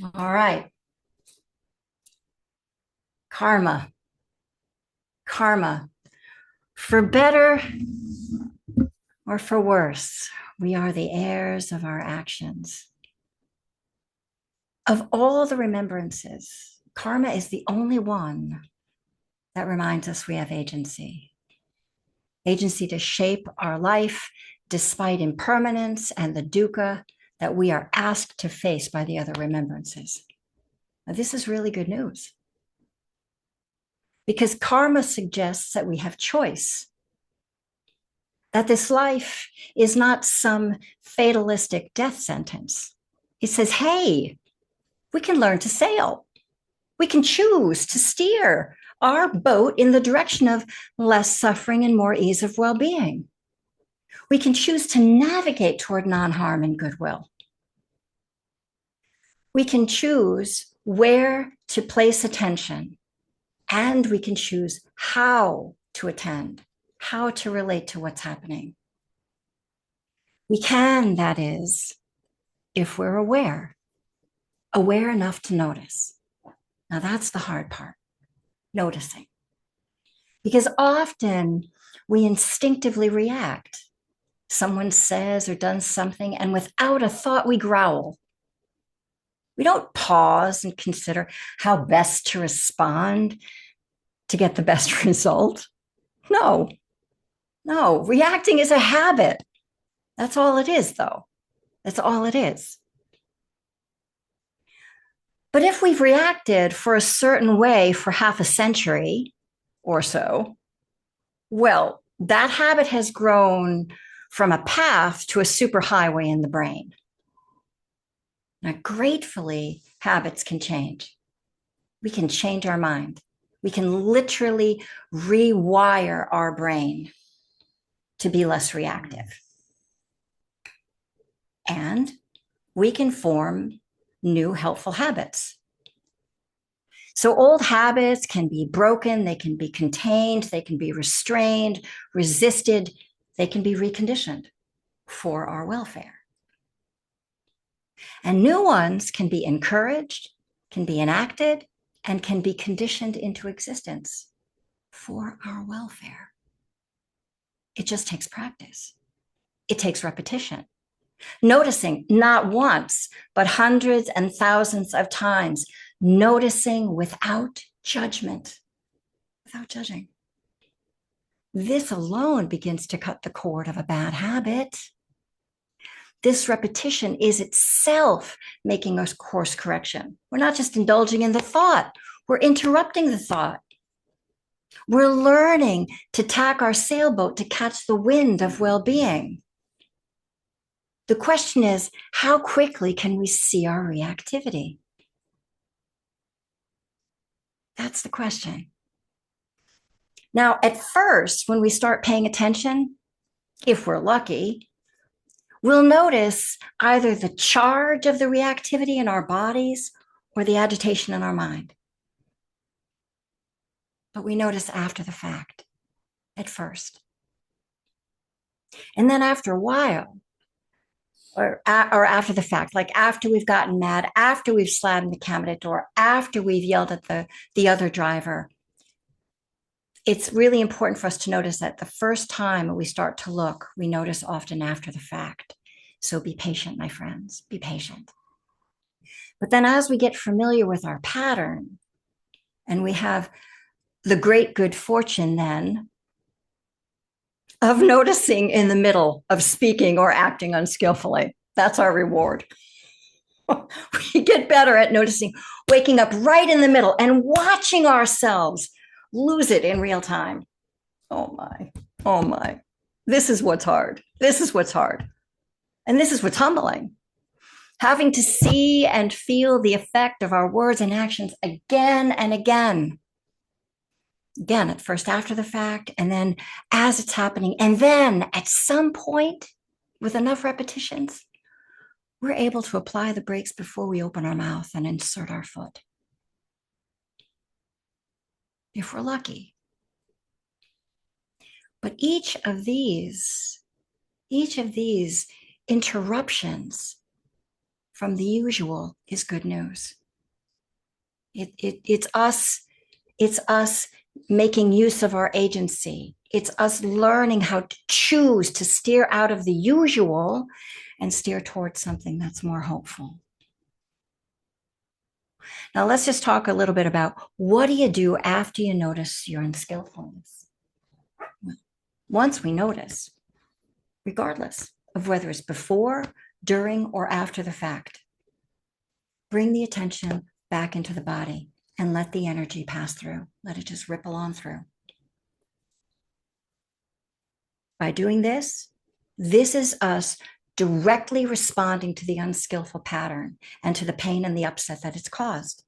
All right. Karma. Karma. For better or for worse, we are the heirs of our actions. Of all the remembrances, karma is the only one that reminds us we have agency. Agency to shape our life despite impermanence and the dukkha that we are asked to face by the other remembrances. Now, this is really good news because karma suggests that we have choice, that this life is not some fatalistic death sentence. It says, hey, we can learn to sail. We can choose to steer our boat in the direction of less suffering and more ease of well being. We can choose to navigate toward non harm and goodwill. We can choose where to place attention, and we can choose how to attend, how to relate to what's happening. We can, that is, if we're aware enough to notice. Now, that's the hard part, noticing. Because often we instinctively react. Someone says or does something, and without a thought, we growl. We don't pause and consider how best to respond to get the best result. No, no, reacting is a habit. That's all it is, though. That's all it is. But if we've reacted for a certain way for half a century or so, well, that habit has grown from a path to a superhighway in the brain. Now, gratefully, habits can change. We can change our mind. We can literally rewire our brain to be less reactive. And we can form new helpful habits. So old habits can be broken, they can be contained, they can be restrained, resisted, they can be reconditioned for our welfare. And new ones can be encouraged, can be enacted, and can be conditioned into existence for our welfare. It just takes practice. It takes repetition. Noticing not once, but hundreds and thousands of times, noticing without judgment, without judging. This alone begins to cut the cord of a bad habit. This repetition is itself making a course correction. We're not just indulging in the thought, we're interrupting the thought. We're learning to tack our sailboat to catch the wind of well being. The question is, how quickly can we see our reactivity? That's the question. Now, at first, when we start paying attention, if we're lucky, we'll notice either the charge of the reactivity in our bodies or the agitation in our mind. But we notice after the fact, at first. And then after a while, or after the fact, like after we've gotten mad, after we've slammed the cabinet door, after we've yelled at the other driver, it's really important for us to notice that the first time we start to look, we notice often after the fact. So be patient, my friends, be patient. But then as we get familiar with our pattern, and we have the great good fortune then of noticing in the middle of speaking or acting unskillfully, that's our reward. We get better at noticing, waking up right in the middle and watching ourselves lose it in real time. Oh my, oh my. This is what's hard. This is what's hard. And this is what's humbling. Having to see and feel the effect of our words and actions again and again. Again, at first after the fact, and then as it's happening. And then at some point, with enough repetitions, we're able to apply the brakes before we open our mouth and insert our foot. If we're lucky. But each of these interruptions from the usual is good news. It's us making use of our agency. It's us learning how to choose to steer out of the usual and steer towards something that's more hopeful. Now, let's just talk a little bit about what do you do after you notice your unskillfulness? Once we notice, regardless of whether it's before, during, or after the fact, bring the attention back into the body and let the energy pass through. Let it just ripple on through. By doing this, this is us directly responding to the unskillful pattern and to the pain and the upset that it's caused.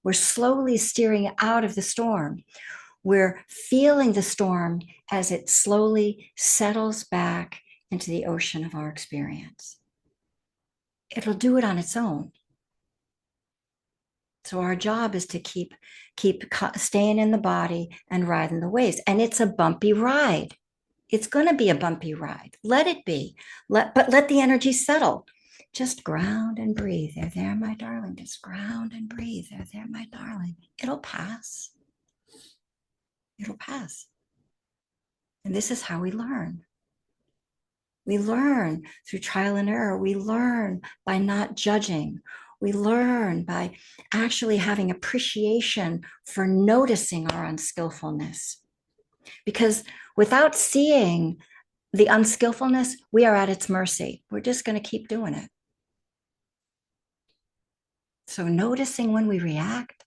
We're slowly steering out of the storm. We're feeling the storm as it slowly settles back into the ocean of our experience. It'll do it on its own. So our job is to keep staying in the body and riding the waves. And it's a bumpy ride. It's going to be a bumpy ride. Let it be. But let the energy settle. Just ground and breathe. There, my darling. Just ground and breathe. There, my darling. It'll pass. It'll pass. And this is how we learn. We learn through trial and error. We learn by not judging. We learn by actually having appreciation for noticing our unskillfulness. Because without seeing the unskillfulness, we are at its mercy. We're just going to keep doing it. So noticing when we react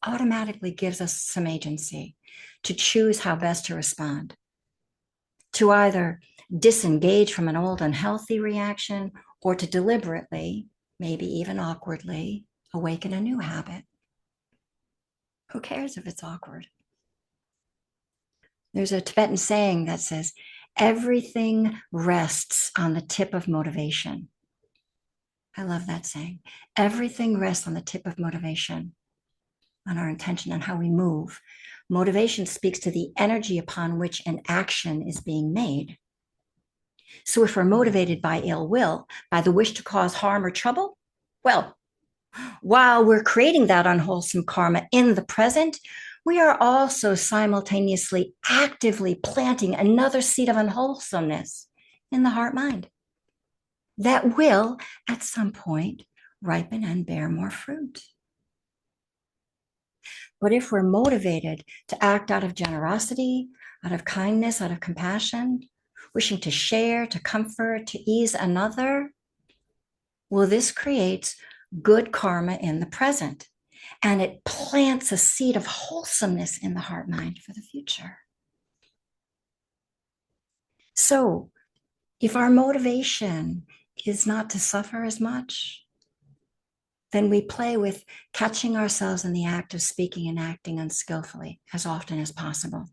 automatically gives us some agency to choose how best to respond. To either disengage from an old unhealthy reaction or to deliberately, maybe even awkwardly, awaken a new habit. Who cares if it's awkward? There's a Tibetan saying that says, everything rests on the tip of motivation. I love that saying. Everything rests on the tip of motivation, on our intention, on how we move. Motivation speaks to the energy upon which an action is being made. So if we're motivated by ill will, by the wish to cause harm or trouble, well, while we're creating that unwholesome karma in the present, we are also simultaneously actively planting another seed of unwholesomeness in the heart mind that will, at some point, ripen and bear more fruit. But if we're motivated to act out of generosity, out of kindness, out of compassion, wishing to share, to comfort, to ease another, well, this creates good karma in the present. And it plants a seed of wholesomeness in the heart mind for the future. So if our motivation is not to suffer as much, then we play with catching ourselves in the act of speaking and acting unskillfully as often as possible.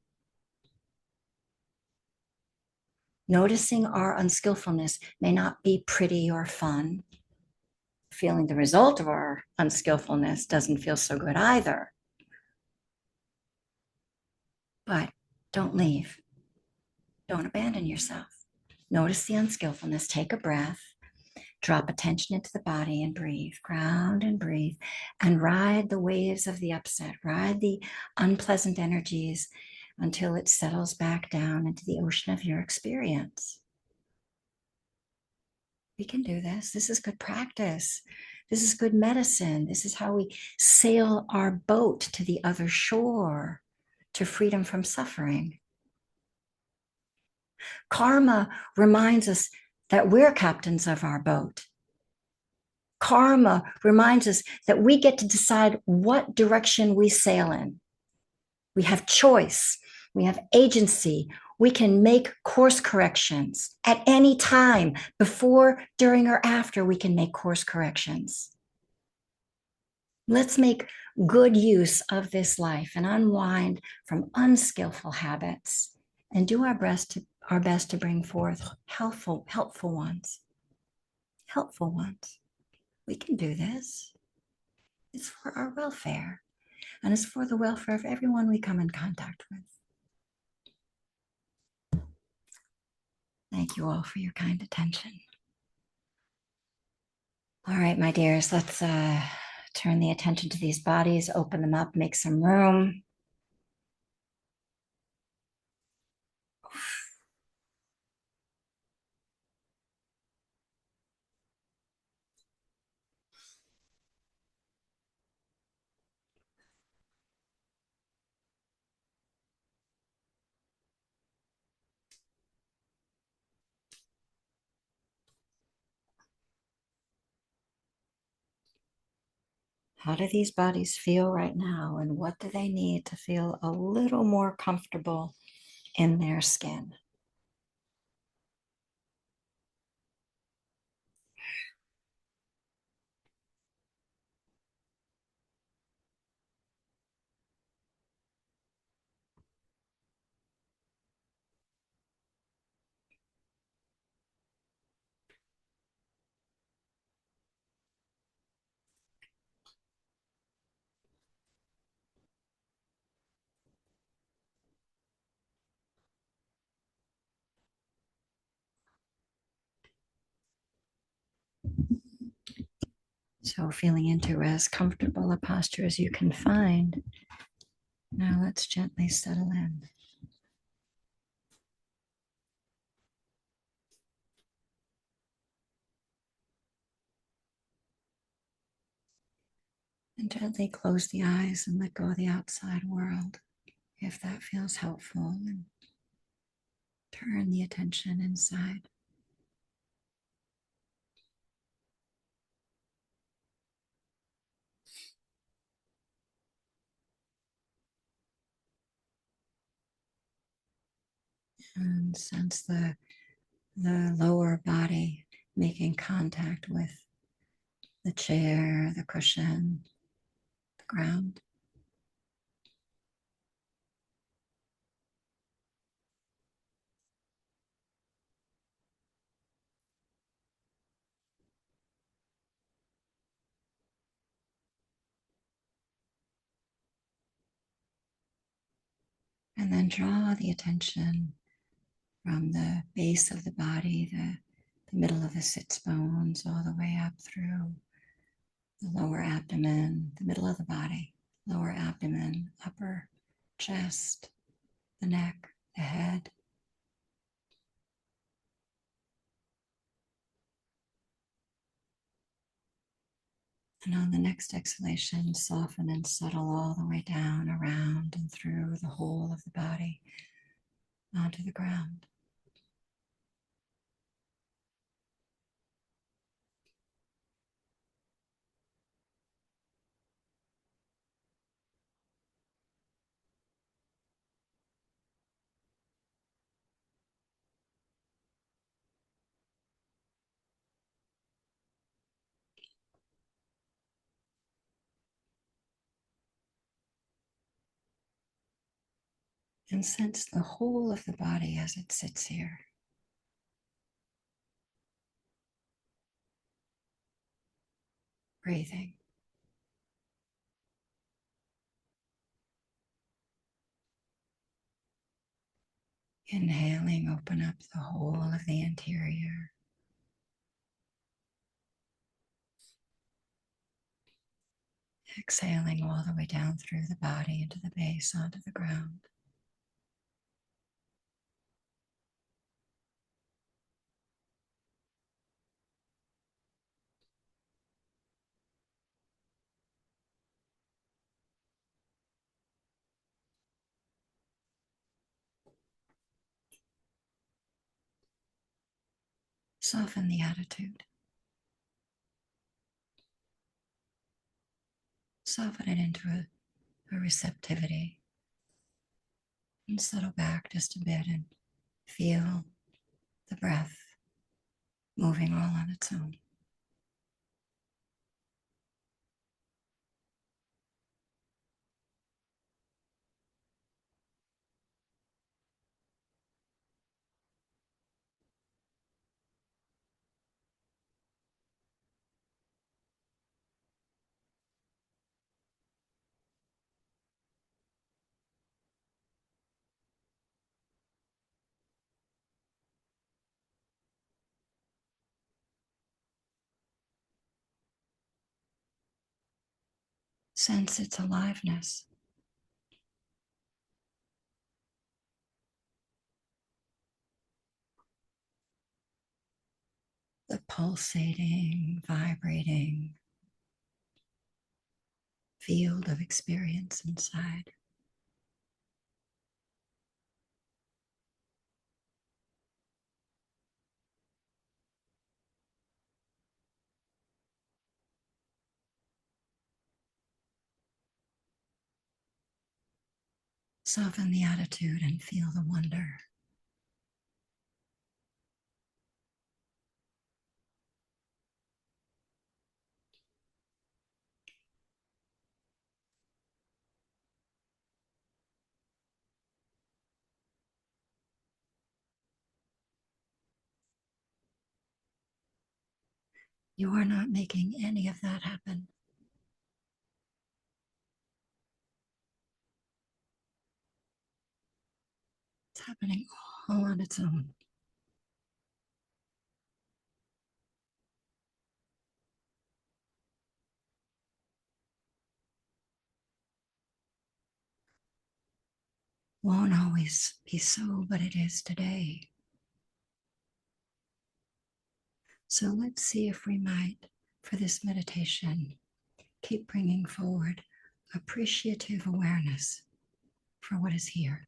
Noticing our unskillfulness may not be pretty or fun. Feeling the result of our unskillfulness doesn't feel so good either. But don't leave. Don't abandon yourself. Notice the unskillfulness. Take a breath. Drop attention into the body and breathe. Ground and breathe. And ride the waves of the upset. Ride the unpleasant energies until it settles back down into the ocean of your experience. We can do this. This is good practice. This is good medicine. This is how we sail our boat to the other shore, to freedom from suffering. Karma reminds us that we're captains of our boat. Karma reminds us that we get to decide what direction we sail in. We have choice. We have agency. We can make course corrections at any time, before, during, or after. We can make course corrections. Let's make good use of this life and unwind from unskillful habits and do our best to bring forth helpful ones. Helpful ones. We can do this. It's for our welfare, and it's for the welfare of everyone we come in contact with. Thank you all for your kind attention. All right, my dears, let's turn the attention to these bodies, open them up, make some room. How do these bodies feel right now? And what do they need to feel a little more comfortable in their skin? So, feeling into as comfortable a posture as you can find. Now, let's gently settle in. And gently close the eyes and let go of the outside world if that feels helpful. And turn the attention inside. And sense the lower body making contact with the chair, the cushion, the ground. And then draw the attention from the base of the body, the middle of the sits bones, all the way up through the lower abdomen, the middle of the body, lower abdomen, upper chest, the neck, the head. And on the next exhalation, soften and settle all the way down, around, and through the whole of the body onto the ground. And sense the whole of the body as it sits here. Breathing. Inhaling, open up the whole of the interior. Exhaling all the way down through the body into the base onto the ground. Soften the attitude. Soften it into a receptivity. And settle back just a bit and feel the breath moving all on its own. Sense its aliveness. The pulsating, vibrating field of experience inside. Soften the attitude and feel the wonder. You are not making any of that happen. It's happening all on its own. Won't always be so, but it is today. So let's see if we might, for this meditation, keep bringing forward appreciative awareness for what is here.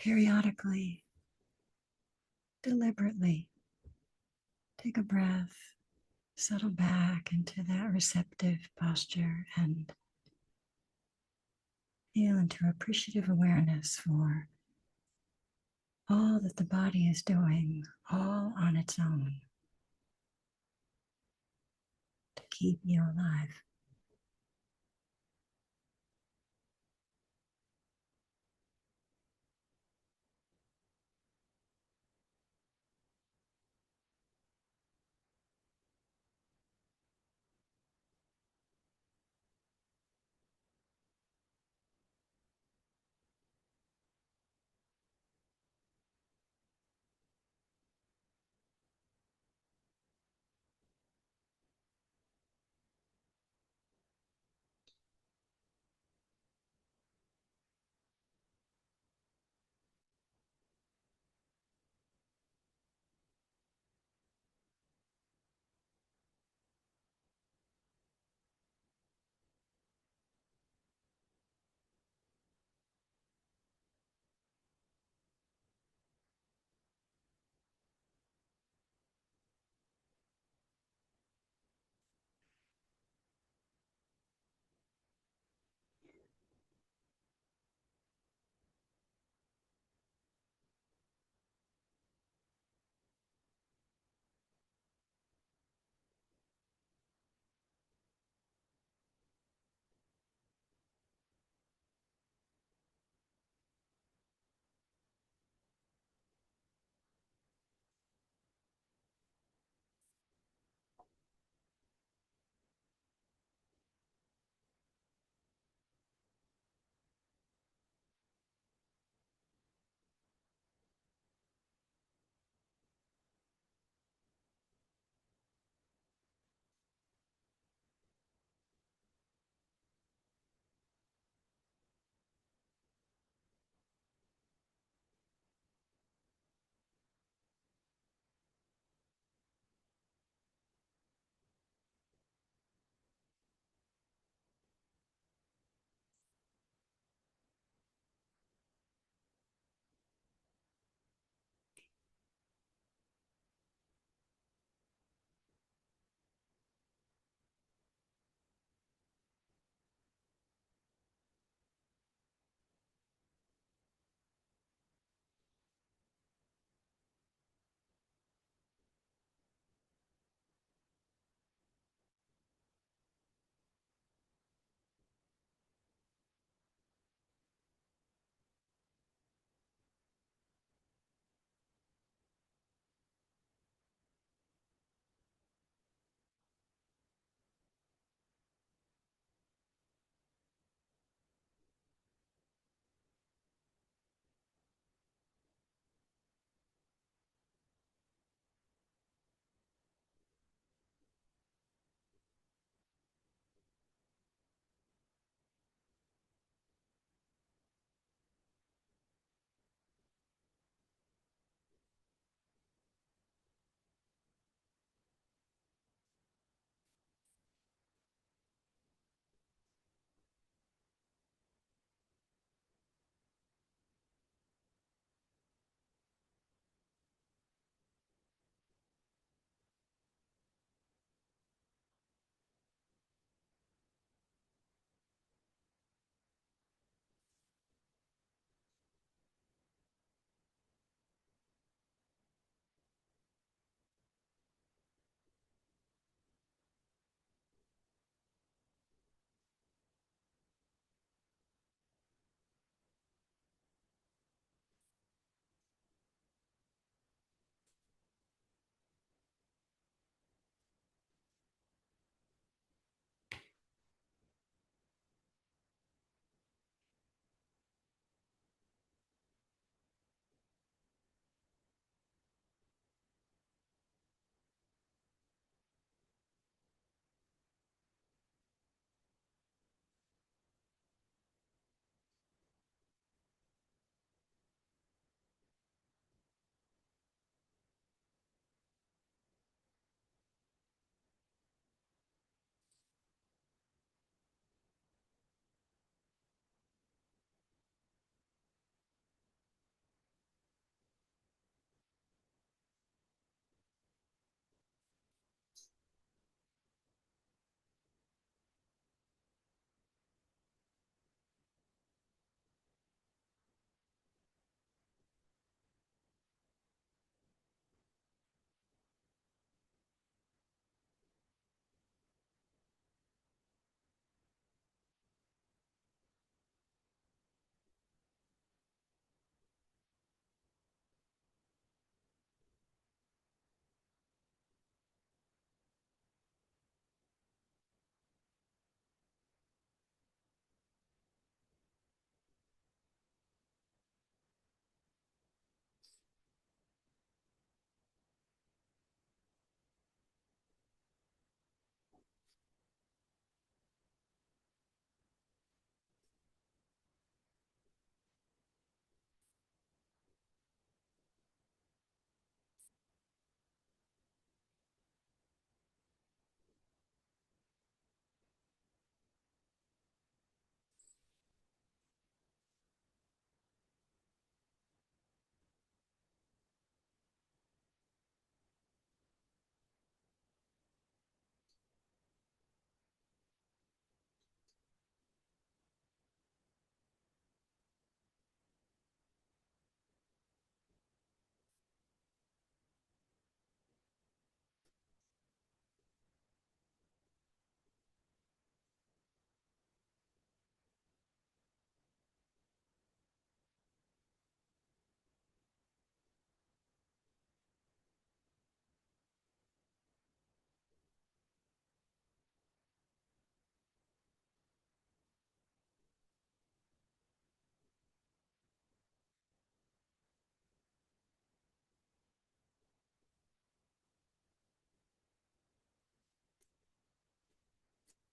periodically, deliberately, take a breath, settle back into that receptive posture, and feel into appreciative awareness for all that the body is doing, all on its own, to keep you alive.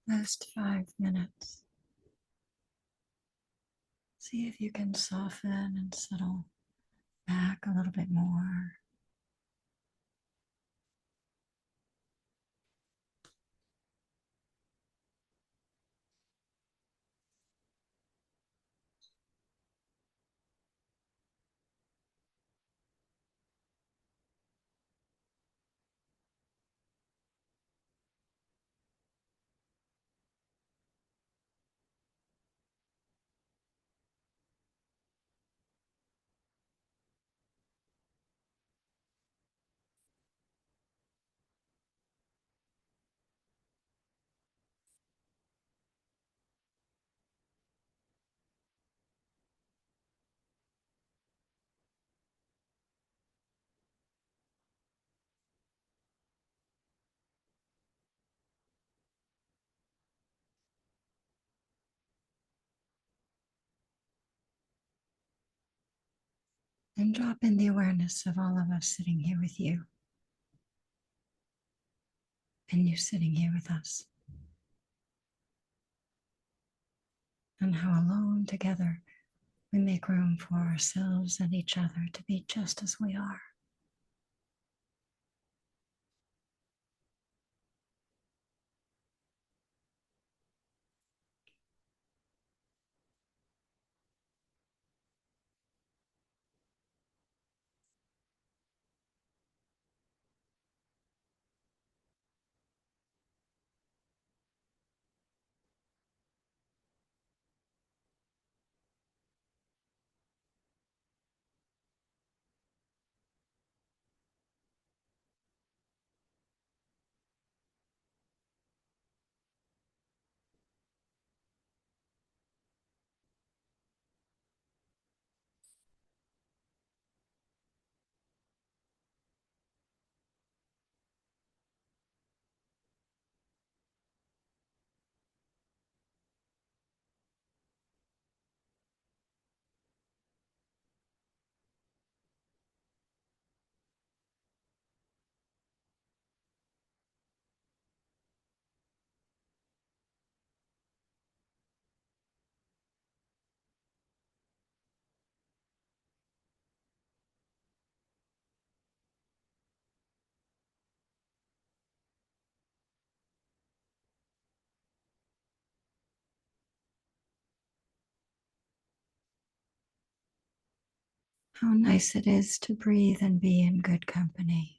Last 5 minutes. See if you can soften and settle back a little bit more. And drop in the awareness of all of us sitting here with you, and you sitting here with us. And how alone together we make room for ourselves and each other to be just as we are. How nice it is to breathe and be in good company.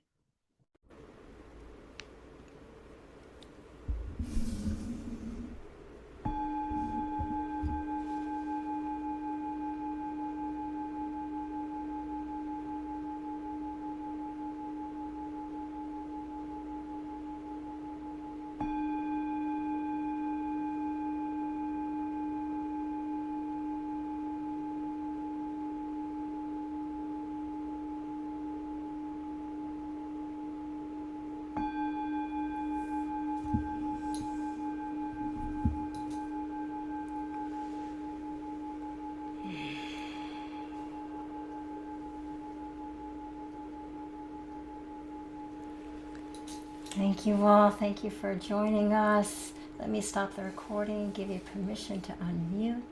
Thank you all. Thank you for joining us. Let me stop the recording, give you permission to unmute.